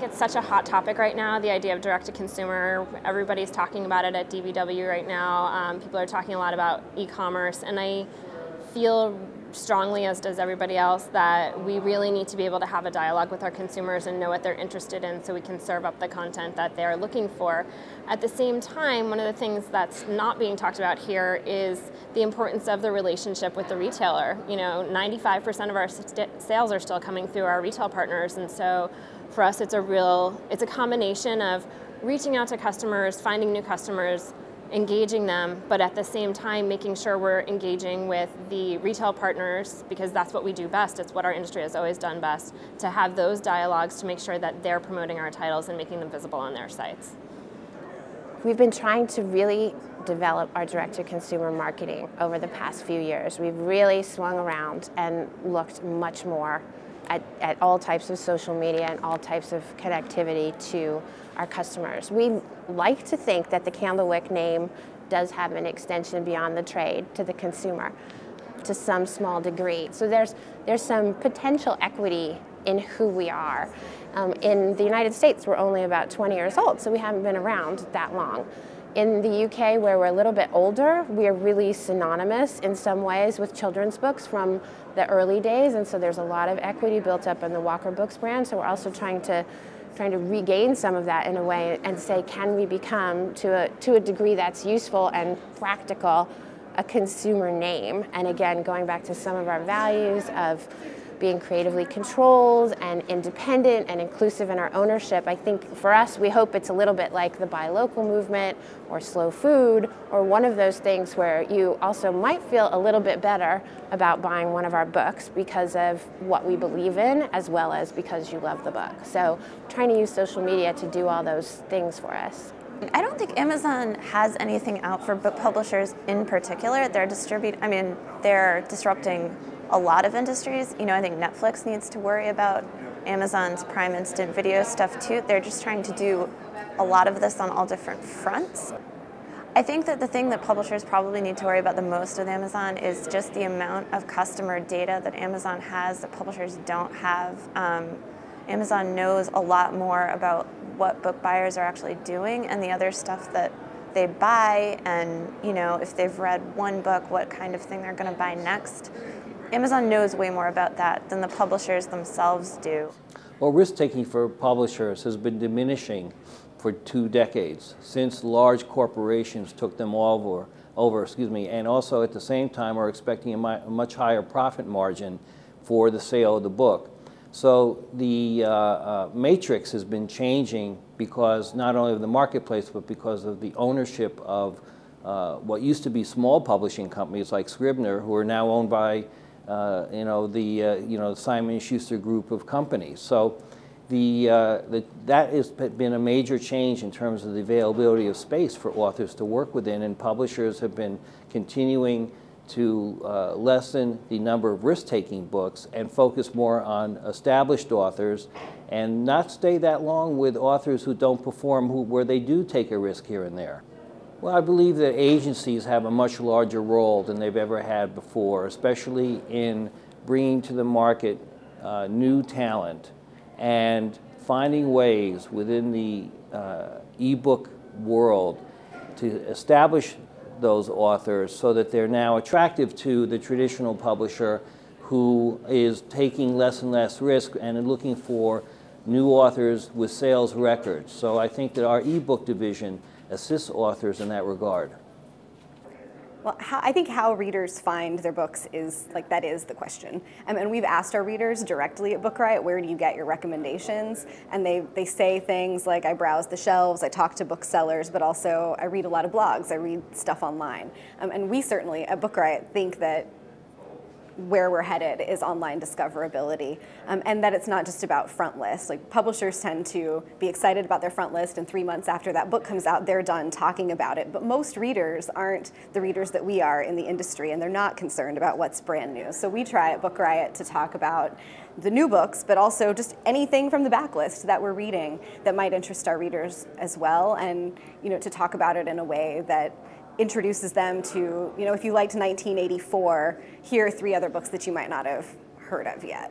think it's such a hot topic right now, the idea of direct-to-consumer. Everybody's talking about it at DVW right now. People are talking a lot about e-commerce, and I feel strongly, as does everybody else, that we really need to be able to have a dialogue with our consumers and know what they're interested in so we can serve up the content that they're looking for. At the same time, one of the things that's not being talked about here is the importance of the relationship with the retailer. 95% of our sales are still coming through our retail partners, and so for us it's a combination of reaching out to customers, finding new customers, engaging them, but at the same time making sure we're engaging with the retail partners, because that's what we do best. It's what our industry has always done best, to have those dialogues to make sure that they're promoting our titles and making them visible on their sites. We've been trying to really develop our direct-to-consumer marketing over the past few years. We've really swung around and looked much more at all types of social media and all types of connectivity to our customers. We like to think that the Candlewick name does have an extension beyond the trade to the consumer to some small degree. So there's some potential equity in who we are. In the United States, we're only about 20 years old, so we haven't been around that long. In the UK, where we're a little bit older, we are really synonymous in some ways with children's books from the early days, and so there's a lot of equity built up in the Walker Books brand. So we're also trying to regain some of that in a way and say, can we become, to a degree that's useful and practical, a consumer name? And again, going back to some of our values of being creatively controlled and independent and inclusive in our ownership, I think for us, we hope it's a little bit like the buy local movement or slow food, or one of those things where you also might feel a little bit better about buying one of our books because of what we believe in, as well as because you love the book. So trying to use social media to do all those things for us. I don't think Amazon has anything out for book publishers in particular. They're disrupting a lot of industries. I think Netflix needs to worry about Amazon's Prime Instant Video stuff too. They're just trying to do a lot of this on all different fronts. I think that the thing that publishers probably need to worry about the most with Amazon is just the amount of customer data that Amazon has that publishers don't have. Amazon knows a lot more about what book buyers are actually doing and the other stuff that they buy, and if they've read one book, what kind of thing they're going to buy next. Amazon knows way more about that than the publishers themselves do. Well, risk-taking for publishers has been diminishing for 2 decades, since large corporations took them over, and also at the same time are expecting a much higher profit margin for the sale of the book. So the matrix has been changing because not only of the marketplace, but because of the ownership of what used to be small publishing companies like Scribner, who are now owned by the Simon & Schuster group of companies. So that has been a major change in terms of the availability of space for authors to work within, and publishers have been continuing to lessen the number of risk-taking books and focus more on established authors and not stay that long with authors who don't perform, where they do take a risk here and there. Well, I believe that agencies have a much larger role than they've ever had before, especially in bringing to the market new talent and finding ways within the e-book world to establish those authors so that they're now attractive to the traditional publisher, who is taking less and less risk and looking for new authors with sales records. So I think that our e-book division assists authors in that regard. Well, I think how readers find their books is that is the question. And we've asked our readers directly at Book Riot, where do you get your recommendations? And they say things like, I browse the shelves, I talk to booksellers, but also I read a lot of blogs, I read stuff online. And we certainly at Book Riot think that where we're headed is online discoverability, and that it's not just about front lists. Publishers tend to be excited about their front list, and 3 months after that book comes out, they're done talking about it. But most readers aren't the readers that we are in the industry, and they're not concerned about what's brand new. So we try at Book Riot to talk about the new books, but also just anything from the backlist that we're reading that might interest our readers as well, and to talk about it in a way that introduces them to, if you liked 1984, here are 3 other books that you might not have heard of yet.